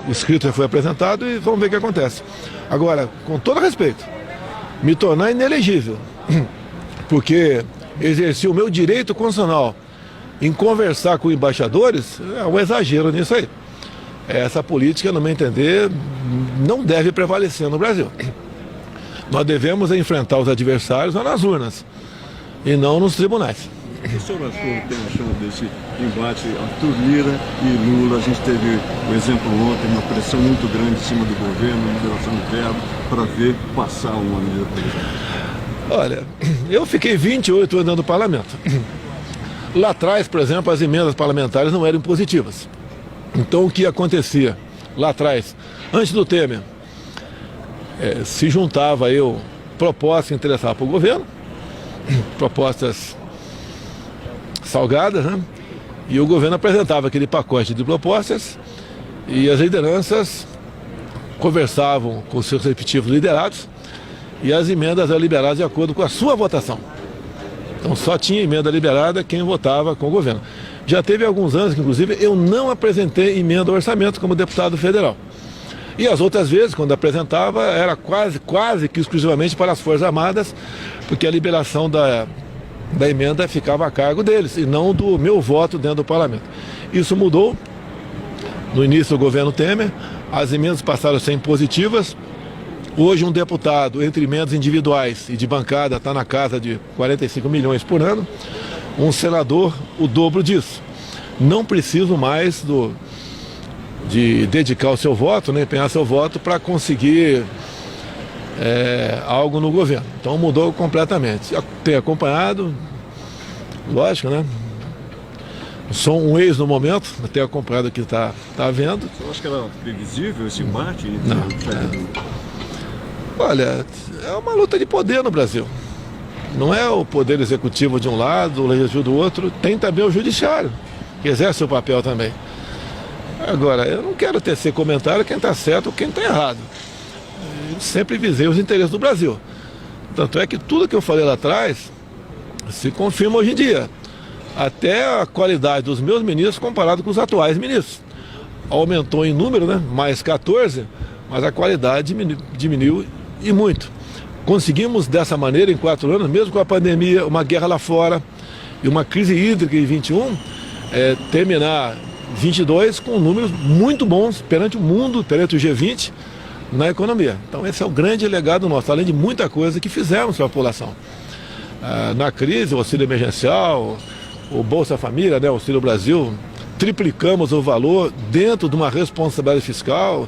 o escrito já foi apresentado e vamos ver o que acontece. Agora, com todo respeito, me tornar inelegível, porque exerci o meu direito constitucional em conversar com embaixadores, é um exagero nisso aí. Essa política, no meu entender, não deve prevalecer no Brasil. Nós devemos enfrentar os adversários nas urnas e não nos tribunais. O senhor tem achado desse embate Arthur Lira e Lula? A gente teve um exemplo ontem, uma pressão muito grande em cima do governo, liberação do verbo, para ver passar uma medida provisória. Olha, eu fiquei 28 anos no parlamento. Lá atrás, por exemplo, as emendas parlamentares não eram impositivas. Então o que acontecia lá atrás, antes do Temer, se juntava propostas que interessavam para o governo, propostas salgadas, né? E o governo apresentava aquele pacote de propostas e as lideranças conversavam com seus respectivos liderados e as emendas eram liberadas de acordo com a sua votação. Então só tinha emenda liberada quem votava com o governo. Já teve alguns anos que, inclusive, eu não apresentei emenda ao orçamento como deputado federal. E as outras vezes, quando apresentava, era quase que exclusivamente para as Forças Armadas, porque a liberação da emenda ficava a cargo deles, e não do meu voto dentro do parlamento. Isso mudou no início do governo Temer, as emendas passaram a ser impositivas. Hoje um deputado, entre emendas individuais e de bancada, está na casa de 45 milhões por ano. Um senador, o dobro disso. Não preciso mais de dedicar o seu voto, né, empenhar seu voto para conseguir algo no governo. Então mudou completamente. Tenho acompanhado, lógico, né? Sou um ex no momento, tenho acompanhado o que está havendo. Você acha que era previsível esse embate? Não. Olha, é uma luta de poder no Brasil. Não é o poder executivo de um lado, o legislativo do outro, tem também o judiciário, que exerce o papel também. Agora, eu não quero tecer comentário quem está certo ou quem está errado. Eu sempre visei os interesses do Brasil. Tanto é que tudo que eu falei lá atrás se confirma hoje em dia. Até a qualidade dos meus ministros comparado com os atuais ministros. Aumentou em número, né? Mais 14, mas a qualidade diminuiu e muito. Conseguimos dessa maneira, em 4 anos, mesmo com a pandemia, uma guerra lá fora e uma crise hídrica em 21, terminar 22 com números muito bons perante o mundo, perante o G20, na economia. Então esse é o grande legado nosso, além de muita coisa que fizemos para a população. Na crise, o auxílio emergencial, o Bolsa Família, né, o Auxílio Brasil, triplicamos o valor dentro de uma responsabilidade fiscal,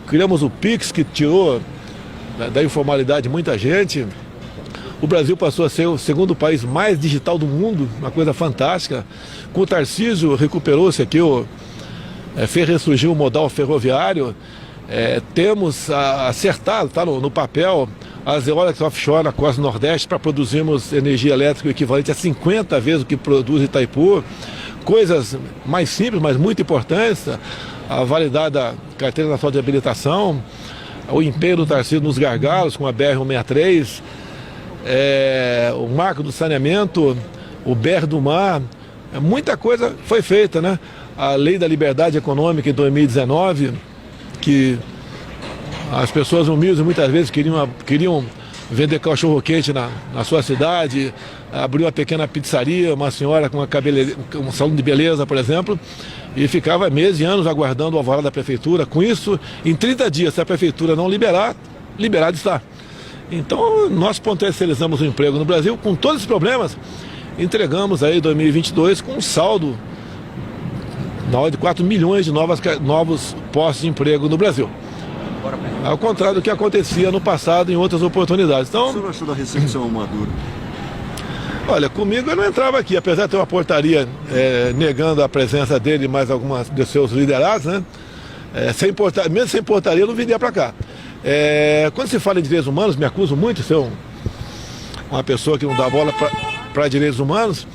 criamos o PIX, que tirou da informalidade muita gente. O Brasil passou a ser o segundo país mais digital do mundo, uma coisa fantástica. Com o Tarcísio recuperou-se aqui, fez ressurgir o modal ferroviário. Temos acertado, está no papel, as eólicas offshore na costa nordeste para produzirmos energia elétrica equivalente a 50 vezes o que produz Itaipu. Coisas mais simples, mas muito importantes. A validade da Carteira Nacional de Habilitação, o empenho do Tarcísio nos gargalos com a BR-163, o marco do saneamento, o BR do Mar, muita coisa foi feita, né? A Lei da Liberdade Econômica em 2019, que as pessoas humildes muitas vezes queriam vender cachorro-quente na sua cidade, abriu uma pequena pizzaria, uma senhora com um salão de beleza, por exemplo, e ficava meses e anos aguardando o alvará da prefeitura. Com isso, em 30 dias, se a prefeitura não liberar, liberado está. Então, nós potencializamos o emprego no Brasil, com todos esses problemas, entregamos aí 2022 com um saldo na ordem de 4 milhões de novos postos de emprego no Brasil. Ao contrário do que acontecia no passado em outras oportunidades. Então, o senhor achou da recepção ao Maduro? Olha, comigo eu não entrava aqui, apesar de ter uma portaria negando a presença dele e mais algumas de seus liderados, né? Mesmo sem portaria eu não viria para cá. Quando se fala em direitos humanos, me acuso muito de ser uma pessoa que não dá bola para direitos humanos,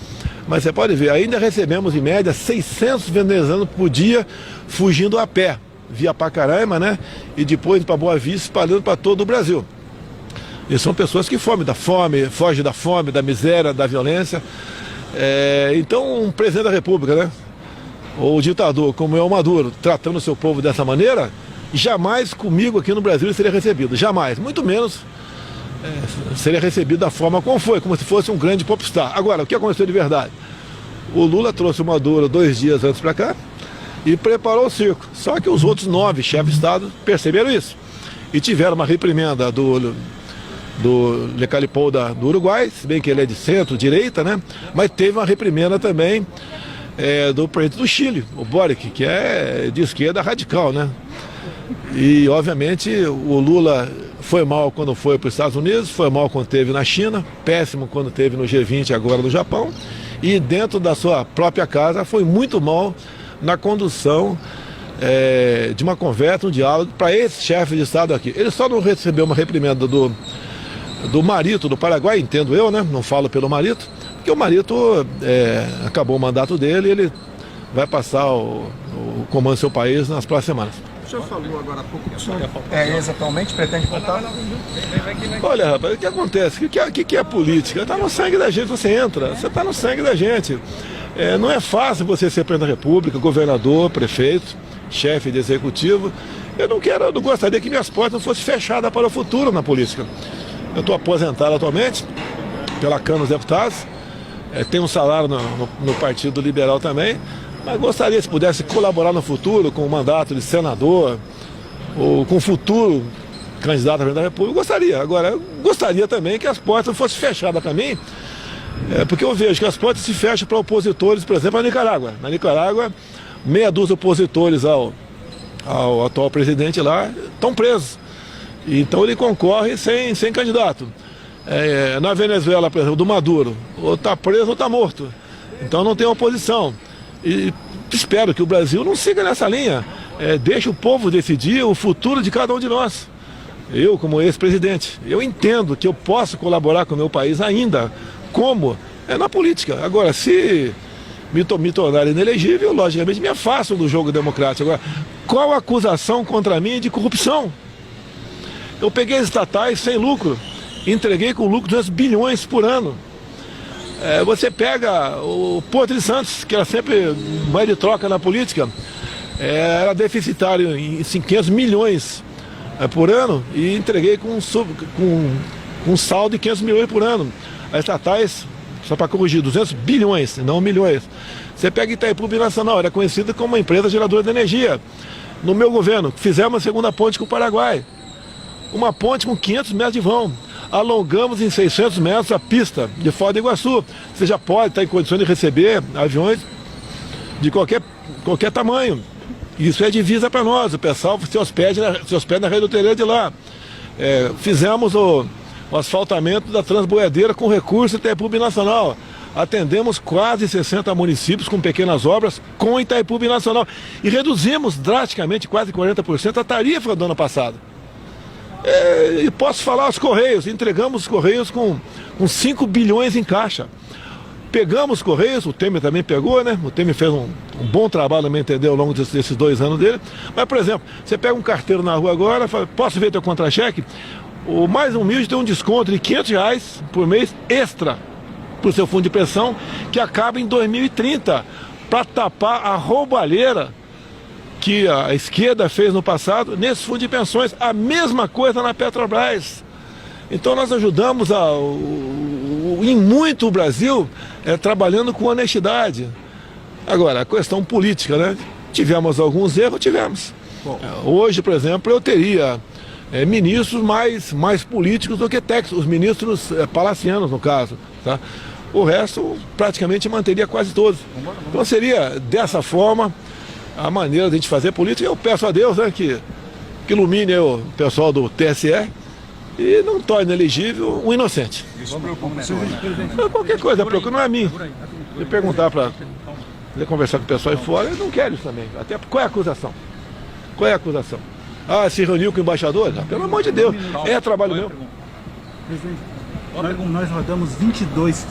mas você pode ver, ainda recebemos em média 600 venezuelanos por dia fugindo a pé, via Pacaraima, né? E depois para Boa Vista, espalhando para todo o Brasil. E são pessoas que fogem da fome, da miséria, da violência. Então, um presidente da República, né? Ou ditador, como é o Maduro, tratando o seu povo dessa maneira, jamais comigo aqui no Brasil ele seria recebido, jamais, muito menos seria recebido da forma como foi, como se fosse um grande popstar. Agora, o que aconteceu de verdade? O Lula trouxe o Maduro 2 dias antes para cá e preparou o circo. Só que os outros 9 chefes de Estado perceberam isso e tiveram uma reprimenda do Lecalipou do Uruguai, se bem que ele é de centro-direita, né? Mas teve uma reprimenda também do presidente do Chile, o Boric, que é de esquerda radical, né? E, obviamente, o Lula foi mal quando foi para os Estados Unidos, foi mal quando esteve na China, péssimo quando esteve no G20, agora no Japão, e dentro da sua própria casa foi muito mal na condução de uma conversa, um diálogo para esse chefe de Estado aqui. Ele só não recebeu uma reprimenda do Marito do Paraguai, entendo eu, né? Não falo pelo Marito, porque o Marito acabou o mandato dele e ele vai passar o comando do seu país nas próximas semanas. O senhor falou agora há pouco que o senhor atualmente pretende voltar? Olha, rapaz, o que acontece? O que é política? Está no sangue da gente, você entra, você está no sangue da gente. Não é fácil você ser presidente da República, governador, prefeito, chefe de executivo. Eu não gostaria que minhas portas não fossem fechadas para o futuro na política. Eu estou aposentado atualmente pela Câmara dos Deputados, tenho um salário no Partido Liberal também, mas gostaria, se pudesse colaborar no futuro com o mandato de senador ou com o futuro candidato a presidente da República, gostaria. Agora, eu gostaria também que as portas não fossem fechadas para mim, porque eu vejo que as portas se fecham para opositores, por exemplo, na Nicarágua. Na Nicarágua, meia dúzia de opositores ao atual presidente lá estão presos. Então ele concorre sem candidato. Na Venezuela, por exemplo, do Maduro, ou está preso ou está morto. Então não tem oposição. E espero que o Brasil não siga nessa linha. Deixe o povo decidir o futuro de cada um de nós. Eu, como ex-presidente, eu entendo que eu posso colaborar com o meu país ainda, como na política. Agora, se me tornar inelegível, logicamente me afasto do jogo democrático. Agora, qual a acusação contra mim de corrupção? Eu peguei as estatais sem lucro, entreguei com lucro de 200 bilhões por ano. Você pega o Porto de Santos, que era sempre moeda de troca na política, era deficitário em 500 milhões por ano e entreguei com um saldo de 500 milhões por ano. As estatais, só para corrigir, 200 bilhões, não milhões. Você pega Itaipu Binacional, era conhecida como uma empresa geradora de energia. No meu governo, fizemos a segunda ponte com o Paraguai. Uma ponte com 500 metros de vão. Alongamos em 600 metros a pista de Foz do Iguaçu. Você já pode estar em condições de receber aviões de qualquer tamanho. Isso é divisa para nós. O pessoal se hospeda na rede hoteleira de lá. Fizemos o asfaltamento da Transboiadeira com recurso Itaipu Binacional. Atendemos quase 60 municípios com pequenas obras com Itaipu Binacional. E reduzimos drasticamente, quase 40%, a tarifa do ano passado. E posso falar os Correios, entregamos os Correios com 5 bilhões em caixa. Pegamos os Correios, o Temer também pegou, né? O Temer fez um bom trabalho, me entendeu, ao longo desses 2 anos dele. Mas, por exemplo, você pega um carteiro na rua agora, fala, posso ver teu contra-cheque? O mais humilde tem um desconto de R$500 por mês extra para o seu fundo de pensão, que acaba em 2030, para tapar a roubalheira que a esquerda fez no passado nesse fundo de pensões. A mesma coisa na Petrobras. Então nós ajudamos em muito o Brasil trabalhando com honestidade. Agora, a questão política, né? Tivemos alguns erros, tivemos. Hoje, por exemplo, eu teria ministros mais políticos do que técnicos, os ministros palacianos, no caso, tá? O resto praticamente manteria quase todos. Então seria dessa forma a maneira de a gente fazer política. Eu peço a Deus, né, que ilumine o pessoal do TSE e não torne elegível um inocente. Isso preocupa, né? Qualquer coisa preocupa, não é a mim. Se perguntar para conversar com o pessoal aí fora, eles não querem isso também. Até qual é a acusação? Qual é a acusação? Se reuniu com o embaixador? Pelo amor de Deus, é trabalho meu. Presidente, nós rodamos 22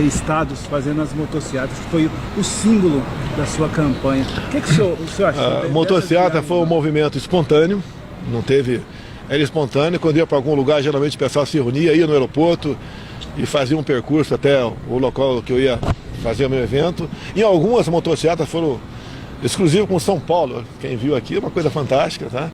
estados fazendo as motociatas, que foi o símbolo da sua campanha. O que o senhor achou? A motociata foi um movimento espontâneo, não teve... Era espontâneo, quando ia para algum lugar, geralmente o pessoal se reunia, ia no aeroporto e fazia um percurso até o local que eu ia fazer o meu evento. E algumas motocicletas foram exclusivas com São Paulo. Quem viu aqui é uma coisa fantástica, tá?